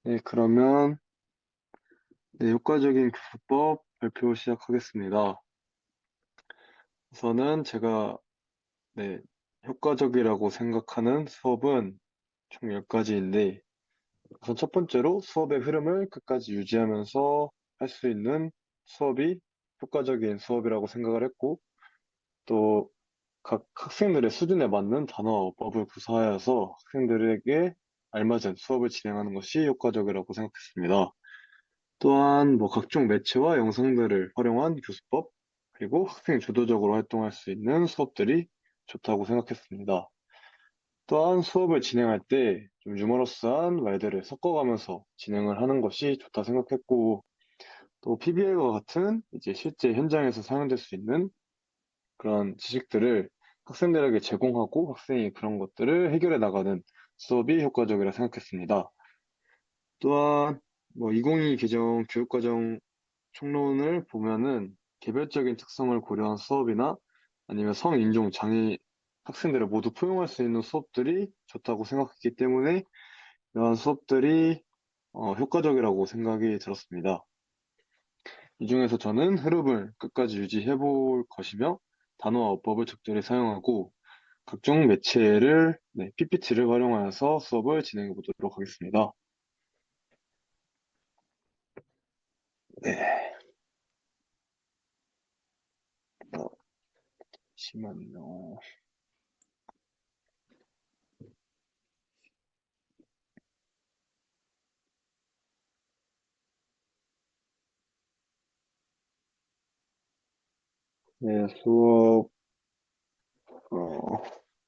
네, 그러면 네, 효과적인 교수법 발표 시작하겠습니다. 우선은 제가 네, 효과적이라고 생각하는 수업은 총 10가지인데 우선 첫 번째로 수업의 흐름을 끝까지 유지하면서 할 수 있는 수업이 효과적인 수업이라고 생각을 했고 또 각 학생들의 수준에 맞는 단어와 어법을 구사하여서 학생들에게 알맞은 수업을 진행하는 것이 효과적이라고 생각했습니다. 또한 각종 매체와 영상들을 활용한 교수법, 그리고 학생 주도적으로 활동할 수 있는 수업들이 좋다고 생각했습니다. 또한 수업을 진행할 때 좀 유머러스한 말들을 섞어가면서 진행을 하는 것이 좋다 생각했고, 또 PBL과 같은 이제 실제 현장에서 사용될 수 있는 그런 지식들을 학생들에게 제공하고 학생이 그런 것들을 해결해 나가는 수업이 효과적이라 생각했습니다. 또한 2022 개정 교육과정 총론을 보면은 개별적인 특성을 고려한 수업이나 아니면 성인종 장애 학생들을 모두 포용할 수 있는 수업들이 좋다고 생각했기 때문에 이러한 수업들이 효과적이라고 생각이 들었습니다. 이 중에서 저는 흐름을 끝까지 유지해 볼 것이며 단어와 어법을 적절히 사용하고 각종 매체를 PPT를 활용하여서 수업을 진행해 보도록 하겠습니다. 네, 잠시만요. 네, 수업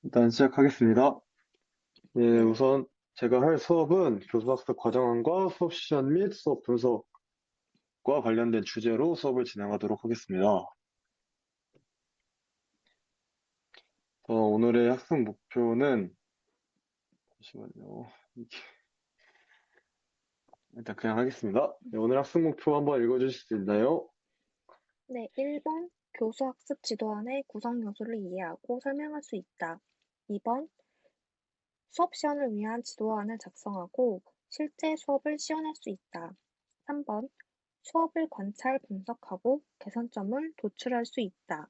일단 시작하겠습니다. 네, 네, 우선 제가 할 수업은 교수학습 과정안과 수업 시간 및 수업 분석과 관련된 주제로 수업을 진행하도록 하겠습니다. 오늘의 학습 목표는 잠시만요. 일단 그냥 하겠습니다. 네, 오늘 학습 목표 한번 읽어주실 수 있나요? 네, 1번 교수 학습 지도안의 구성 요소를 이해하고 설명할 수 있다. 2번 수업 시연을 위한 지도안을 작성하고 실제 수업을 시연할 수 있다. 3번 수업을 관찰 분석하고 개선점을 도출할 수 있다.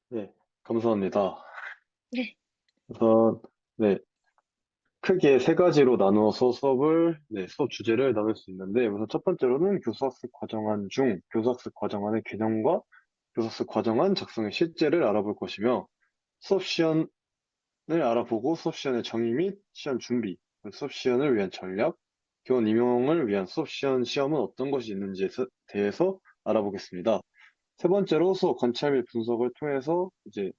네, 감사합니다. 네, 우선 네, 크게 세 가지로 나누어서 수업 주제를 나눌 수 있는데, 우선 첫 번째로는 교수학습 과정안 중 교수학습 과정안의 개념과 교수학습 과정안 작성의 실제를 알아볼 것이며, 수업 시연을 알아보고 수업 시연의 정의 및 시연 준비, 수업 시연을 위한 전략, 교원 임용을 위한 수업 시연 시험은 어떤 것이 있는지에 대해서 알아보겠습니다. 세 번째로 수업 관찰 및 분석을 통해서 이제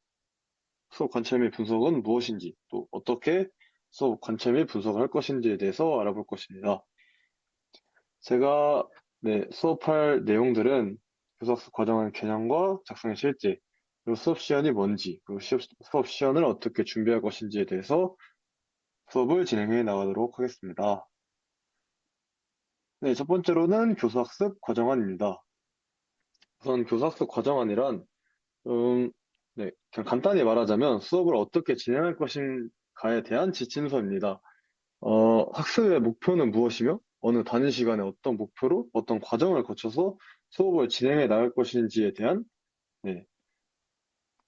수업 관찰 및 분석은 무엇인지, 또 어떻게 수업 관찰 및 분석을 할 것인지에 대해서 알아볼 것입니다. 제가 수업할 내용들은 교사학습 과정의 개념과 작성의 실제, 그리고 수업 시연이 뭔지, 그리고 수업 시연을 어떻게 준비할 것인지에 대해서 수업을 진행해 나가도록 하겠습니다. 네, 첫 번째로는 교수학습 과정안입니다. 우선 교수학습 과정안이란 음, 그냥 간단히 말하자면 수업을 어떻게 진행할 것인가에 대한 지침서입니다. 학습의 목표는 무엇이며 어느 단위 시간에 어떤 목표로 어떤 과정을 거쳐서 수업을 진행해 나갈 것인지에 대한 네,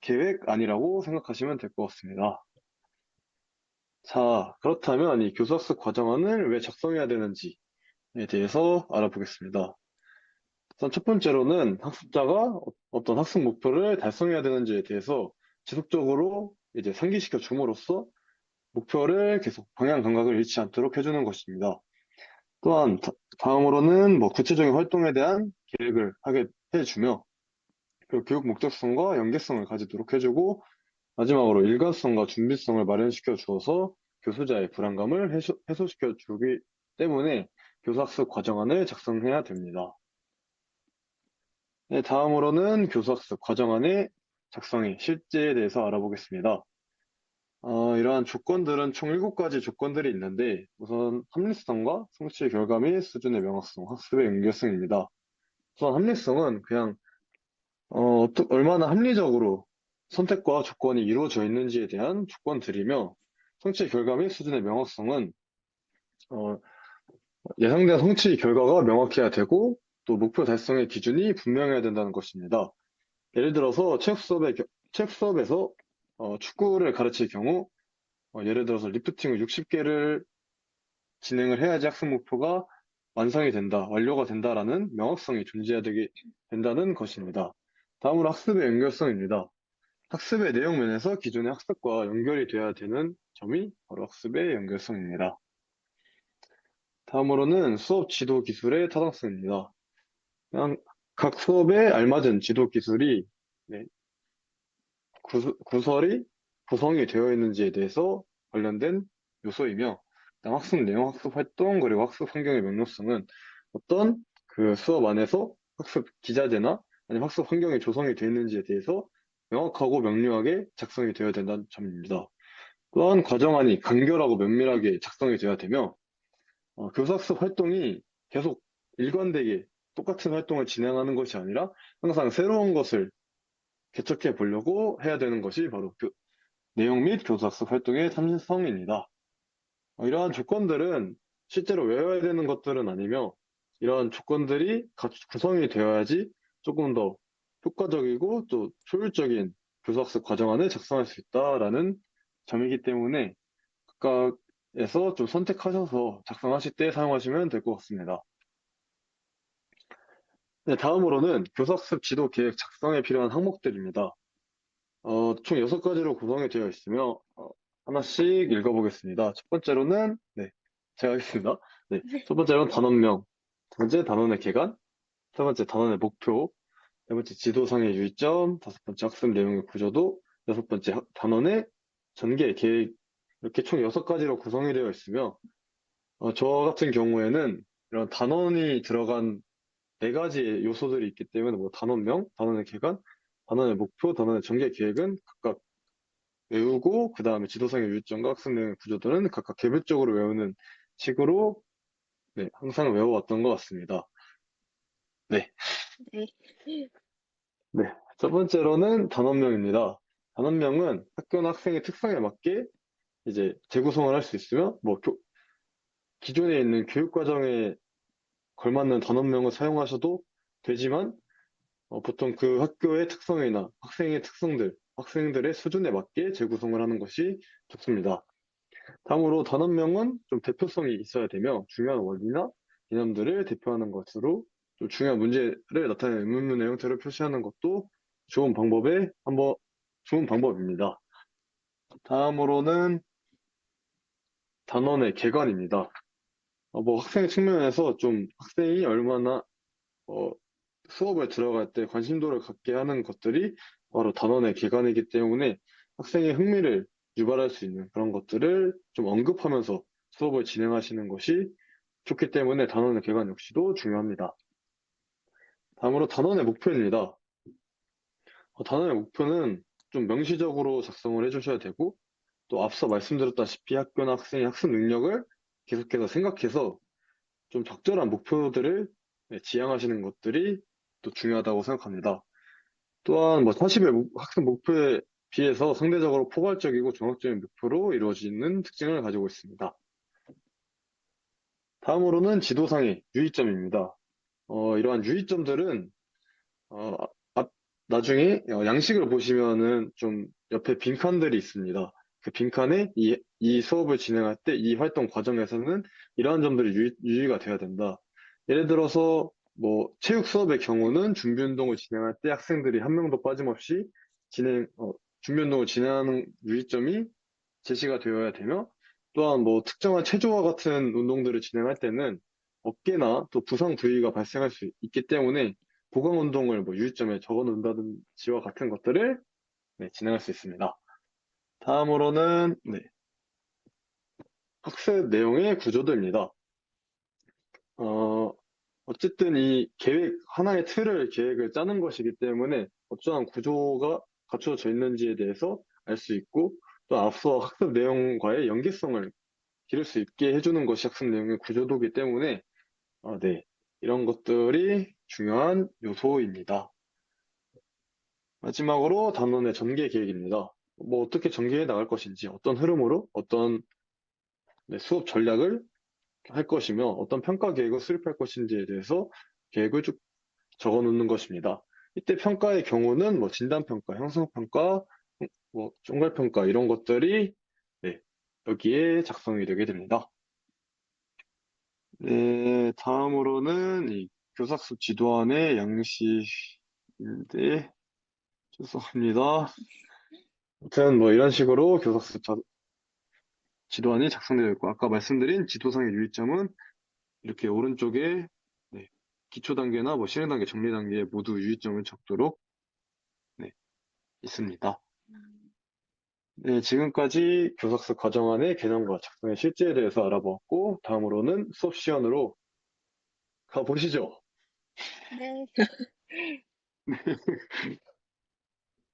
계획안이라고 생각하시면 될 것 같습니다. 자, 그렇다면 이 교수학습 과정안을 왜 작성해야 되는지에 대해서 알아보겠습니다. 우선 첫 번째로는 학습자가 어떤 학습 목표를 달성해야 되는지에 대해서 지속적으로 이제 상기시켜 줌으로써 목표를 계속 방향 감각을 잃지 않도록 해주는 것입니다. 또한 다음으로는 구체적인 활동에 대한 계획을 하게 해주며 그리고 교육 목적성과 연계성을 가지도록 해주고 마지막으로 일관성과 준비성을 마련시켜 주어서 교수자의 불안감을 해소시켜 주기 때문에 교수학습 과정안을 작성해야 됩니다. 네, 다음으로는 교수학습 과정안의 작성의 실제에 대해서 알아보겠습니다. 이러한 조건들은 총 7가지 조건들이 있는데 우선 합리성과 성취 결과 및 수준의 명확성, 학습의 연계성입니다. 우선 합리성은 그냥 얼마나 합리적으로 선택과 조건이 이루어져 있는지에 대한 조건들이며 성취 결과 및 수준의 명확성은 어, 예상된 성취 결과가 명확해야 되고 또 목표 달성의 기준이 분명해야 된다는 것입니다. 예를 들어서 체육 수업에서 축구를 가르칠 경우 예를 들어서 리프팅을 60개를 진행을 해야지 학습 목표가 완성이 된다, 완료가 된다라는 명확성이 존재해야 되게 된다는 것입니다. 다음으로 학습의 연결성입니다. 학습의 내용 면에서 기존의 학습과 연결이 돼야 되는 점이 바로 학습의 연결성입니다. 다음으로는 수업 지도 기술의 타당성입니다. 그냥 각 수업에 알맞은 지도 기술이 네, 구설이 구성이 되어 있는지에 대해서 관련된 요소이며, 그다음 학습 내용, 학습 활동, 그리고 학습 환경의 명료성은 어떤 그 수업 안에서 학습 기자재나 아니면 학습 환경이 조성이 되어 있는지에 대해서 명확하고 명료하게 작성이 되어야 된다는 점입니다. 또한 과정 안이 간결하고 면밀하게 작성이 되어야 되며, 교사학습 활동이 계속 일관되게 똑같은 활동을 진행하는 것이 아니라 항상 새로운 것을 개척해 보려고 해야 되는 것이 바로 내용 및 교사학습 활동의 참신성입니다. 이러한 조건들은 실제로 외워야 되는 것들은 아니며, 이러한 조건들이 구성이 되어야지 조금 더 효과적이고 또 효율적인 교사학습 과정안을 작성할 수 있다라는 점이기 때문에 각각에서 좀 선택하셔서 작성하실 때 사용하시면 될 것 같습니다. 네, 다음으로는 교사학습 지도 계획 작성에 필요한 항목들입니다. 총 6가지로 구성이 되어 있으며, 하나씩 읽어보겠습니다. 첫 번째로는, 네, 제가 하겠습니다. 네, 첫 번째로는 단원명, 두 번째 단원의 개간, 세 번째 단원의 목표, 네 번째 지도상의 유의점, 다섯 번째 학습 내용의 구조도, 여섯 번째 단원의 전개, 계획, 이렇게 총 6가지로 구성이 되어 있으며, 저 같은 경우에는 이런 단원이 들어간 4가지의 요소들이 있기 때문에 뭐 단원명, 단원의 개간, 단원의 목표, 단원의 전개 계획은 각각 외우고 그 다음에 지도상의 유의점과 학습 내용의 구조들은 각각 개별적으로 외우는 식으로 네, 항상 외워왔던 것 같습니다. 네, 네. 네. 첫 번째로는 단원명입니다. 단원명은 학교나 학생의 특성에 맞게 이제 재구성을 할 수 있으며 뭐 기존에 있는 교육 과정에 걸맞는 단원명을 사용하셔도 되지만 보통 그 학교의 특성이나 학생의 특성들, 학생들의 수준에 맞게 재구성을 하는 것이 좋습니다. 다음으로 단원명은 좀 대표성이 있어야 되며 중요한 원리나 개념들을 대표하는 것으로 좀 중요한 문제를 나타내는 의문문의 형태로 표시하는 것도 좋은 방법의 한번 좋은 방법입니다. 다음으로는 단원의 개관입니다. 뭐 학생의 측면에서 좀 학생이 얼마나 어, 수업을 들어갈 때 관심도를 갖게 하는 것들이 바로 단원의 개관이기 때문에 학생의 흥미를 유발할 수 있는 그런 것들을 좀 언급하면서 수업을 진행하시는 것이 좋기 때문에 단원의 개관 역시도 중요합니다. 다음으로 단원의 목표입니다. 단원의 목표는 좀 명시적으로 작성을 해주셔야 되고, 또 앞서 말씀드렸다시피 학교나 학생의 학습 능력을 계속해서 생각해서 좀 적절한 목표들을 네, 지향하시는 것들이 또 중요하다고 생각합니다. 또한 뭐 40의 학습 목표에 비해서 상대적으로 포괄적이고 종합적인 목표로 이루어지는 특징을 가지고 있습니다. 다음으로는 지도상의 유의점입니다. 이러한 유의점들은 어, 앞- 나중에 양식을 보시면은 좀 옆에 빈칸들이 있습니다. 그 빈칸에 이 수업을 진행할 때 이 활동 과정에서는 이러한 점들이 유의가 돼야 된다. 예를 들어서 뭐 체육 수업의 경우는 준비 운동을 진행할 때 학생들이 한 명도 빠짐없이 준비 운동을 진행하는 유의점이 제시가 되어야 되며, 또한 뭐 특정한 체조와 같은 운동들을 진행할 때는 어깨나 또 부상 부위가 발생할 수 있기 때문에 보강 운동을 뭐 유의점에 적어 놓는다든지와 같은 것들을 네, 진행할 수 있습니다. 다음으로는 네, 학습 내용의 구조도입니다. 어, 어쨌든 이 하나의 계획을 짜는 것이기 때문에 어떠한 구조가 갖춰져 있는지에 대해서 알 수 있고, 또 앞서 학습 내용과의 연계성을 기를 수 있게 해주는 것이 학습 내용의 구조도이기 때문에 네, 이런 것들이 중요한 요소입니다. 마지막으로 단원의 전개 계획입니다. 뭐 어떻게 전개해 나갈 것인지, 어떤 흐름으로, 어떤 네, 수업 전략을 할 것이며 어떤 평가 계획을 수립할 것인지에 대해서 계획을 쭉 적어 놓는 것입니다. 이때 평가의 경우는 뭐 진단평가, 형성평가, 뭐 종갈평가 이런 것들이 네, 여기에 작성이 되게 됩니다. 네, 다음으로는 이 교사수 지도안의 양식인데 죄송합니다. 아무튼 뭐 이런 식으로 교사수 지도안이 작성되어 있고 아까 말씀드린 지도상의 유의점은 이렇게 오른쪽에 네, 기초 단계나 뭐 실행 단계, 정리 단계에 모두 유의점을 적도록 네, 있습니다. 음, 네, 지금까지 교사수 과정안의 개념과 작성의 실제에 대해서 알아보았고 다음으로는 수업 시연으로 가보시죠. 네.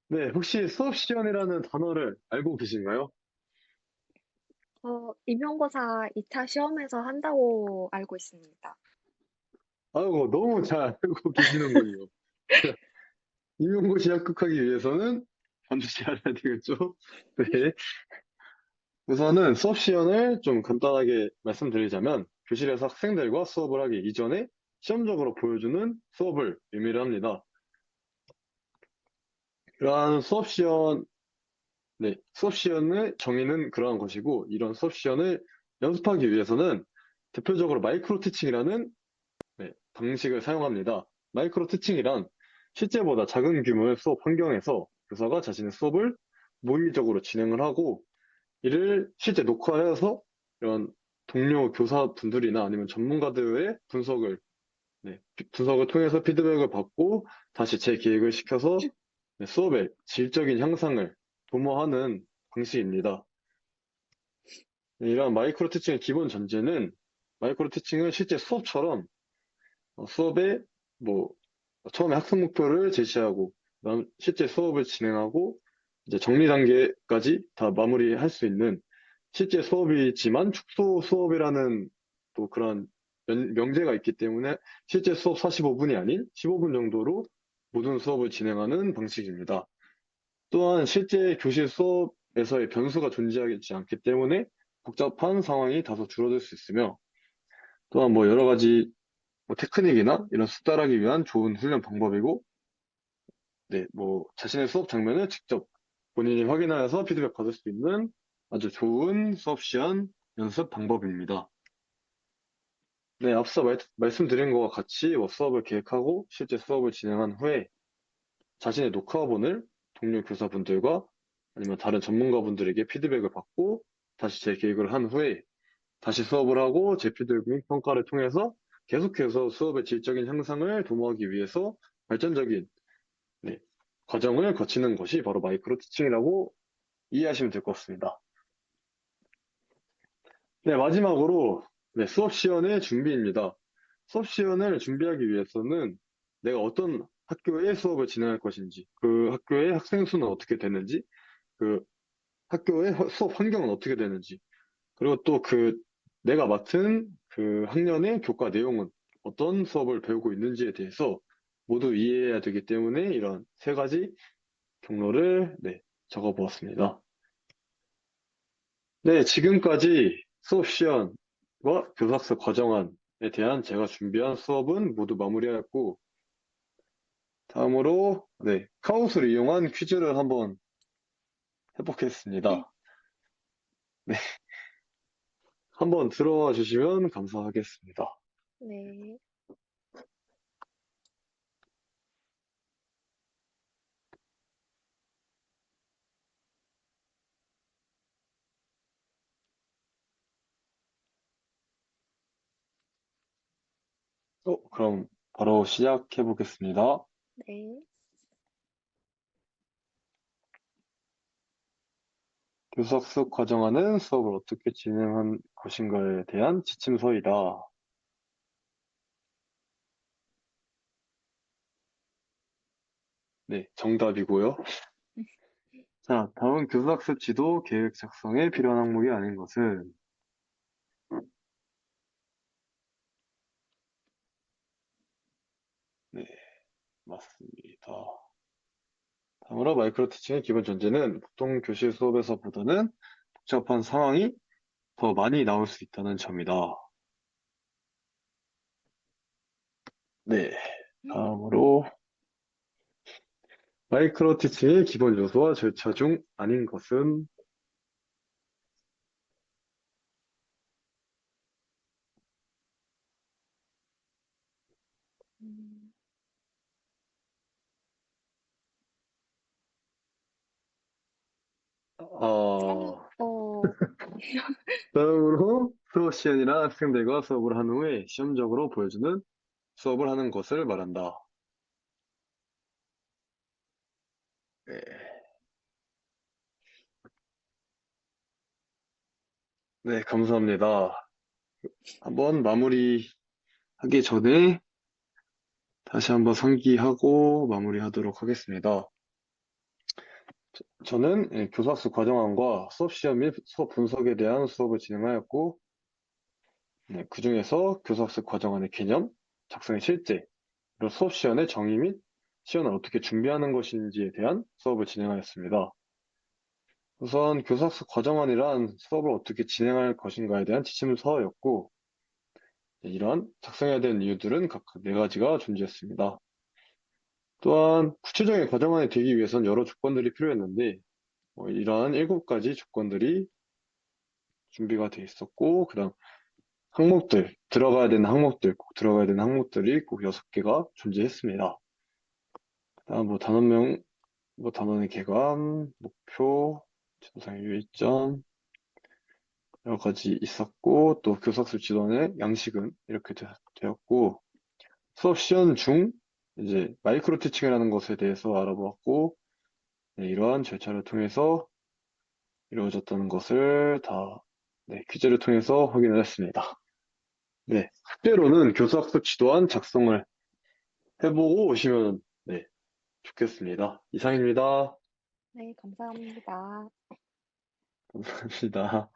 네, 혹시 수업 시연이라는 단어를 알고 계신가요? 임용고사 2차 시험에서 한다고 알고 있습니다. 아이고, 너무 잘 알고 계시는군요. 임용고시 합격하기 위해서는 반드시 알아야 되겠죠? 네. 우선은 수업 시연을 좀 간단하게 말씀드리자면, 교실에서 학생들과 수업을 하기 이전에 시험적으로 보여주는 수업을 의미를 합니다. 이러한 수업 시연, 네, 수업 시연의 정의는 그러한 것이고, 이런 수업 시연을 연습하기 위해서는 대표적으로 마이크로 티칭이라는 네, 방식을 사용합니다. 마이크로 티칭이란 실제보다 작은 규모의 수업 환경에서 교사가 자신의 수업을 모의적으로 진행을 하고 이를 실제 녹화해서 이런 동료 교사분들이나 아니면 전문가들의 분석을 통해서 피드백을 받고 다시 재기획을 시켜서 네, 수업의 질적인 향상을 도모하는 방식입니다. 네, 이러한 마이크로 티칭의 기본 전제는 마이크로 티칭은 실제 수업처럼 수업에 뭐 처음에 학습 목표를 제시하고 그다음 실제 수업을 진행하고 이제 정리 단계까지 다 마무리할 수 있는 실제 수업이지만 축소 수업이라는 또 그런 명제가 있기 때문에 실제 수업 45분이 아닌 15분 정도로 모든 수업을 진행하는 방식입니다. 또한 실제 교실 수업에서의 변수가 존재하지 않기 때문에 복잡한 상황이 다소 줄어들 수 있으며 또한 뭐 여러 가지 뭐 테크닉이나 이런 숙달하기 위한 좋은 훈련 방법이고, 네, 뭐 자신의 수업 장면을 직접 본인이 확인하여서 피드백 받을 수 있는 아주 좋은 수업 시간 연습 방법입니다. 네, 앞서 말씀드린 것과 같이 뭐 수업을 계획하고 실제 수업을 진행한 후에 자신의 녹화본을 동료 교사분들과 아니면 다른 전문가분들에게 피드백을 받고 다시 재계획을 한 후에 다시 수업을 하고 제피드 및 평가를 통해서 계속해서 수업의 질적인 향상을 도모하기 위해서 발전적인 네, 과정을 거치는 것이 바로 마이크로 티칭이라고 이해하시면 될 것 같습니다. 네, 마지막으로 네, 수업 시연의 준비입니다. 수업 시연을 준비하기 위해서는 내가 어떤 학교에 수업을 진행할 것인지, 그 학교의 학생 수는 어떻게 되는지, 그 학교의 수업 환경은 어떻게 되는지, 그리고 또 내가 맡은 그 학년의 교과 내용은 어떤 수업을 배우고 있는지에 대해서 모두 이해해야 되기 때문에 이런 세 가지 경로를 네, 적어 보았습니다. 네, 지금까지 수업 시연과 교사학습 과정안에 대한 제가 준비한 수업은 모두 마무리하였고, 다음으로 네, 카오스를 이용한 퀴즈를 한번 해보겠습니다. 네, 한번 들어와 주시면 감사하겠습니다. 네. 그럼 바로 시작해 보겠습니다. 네. 교수학습 과정안은 수업을 어떻게 진행한 것인가에 대한 지침서이다. 네, 정답이고요. 자, 다음 교수학습 지도 계획 작성에 필요한 항목이 아닌 것은 네, 맞습니다. 다음으로 마이크로 티칭의 기본 전제는 보통 교실 수업에서보다는 복잡한 상황이 더 많이 나올 수 있다는 점이다. 네. 다음으로 마이크로 티칭의 기본 요소와 절차 중 아닌 것은 음, 어, 어, 다음으로 수업 시간이나 학생들과 수업을 한 후에 시험적으로 보여주는 수업을 하는 것을 말한다. 네. 네, 감사합니다. 한번 마무리하기 전에 다시 한번 상기하고 마무리하도록 하겠습니다. 저는 교사학습 과정안과 수업 시험 및 수업 분석에 대한 수업을 진행하였고, 네, 그중에서 교사학습 과정안의 개념, 작성의 실제, 그리고 수업 시연의 정의 및 시연을 어떻게 준비하는 것인지에 대한 수업을 진행하였습니다. 우선 교사학습 과정안이란 수업을 어떻게 진행할 것인가에 대한 지침서였고, 이러한 작성해야 되는 이유들은 각각 네 가지가 존재했습니다. 또한 구체적인 과정안이 되기 위해선 여러 조건들이 필요했는데, 이러한 7가지 조건들이 준비가 돼 있었고, 그다음 항목들, 들어가야 되는 항목들, 꼭 들어가야 되는 항목들이 꼭 6개가 존재했습니다. 그다음 뭐 단원명, 뭐 단원의 개관, 목표, 전상의 유의점, 여러 가지 있었고, 또 교사학습 지도안의 양식은 이렇게 되었고, 수업 시연 중 이제 마이크로 티칭이라는 것에 대해서 알아보았고, 네, 이러한 절차를 통해서 이루어졌다는 것을 다 네, 퀴즈를 통해서 확인을 했습니다. 네, 숙제로는 교사학습 지도안 작성을 해보고 오시면 네, 좋겠습니다. 이상입니다. 네, 감사합니다. 감사합니다.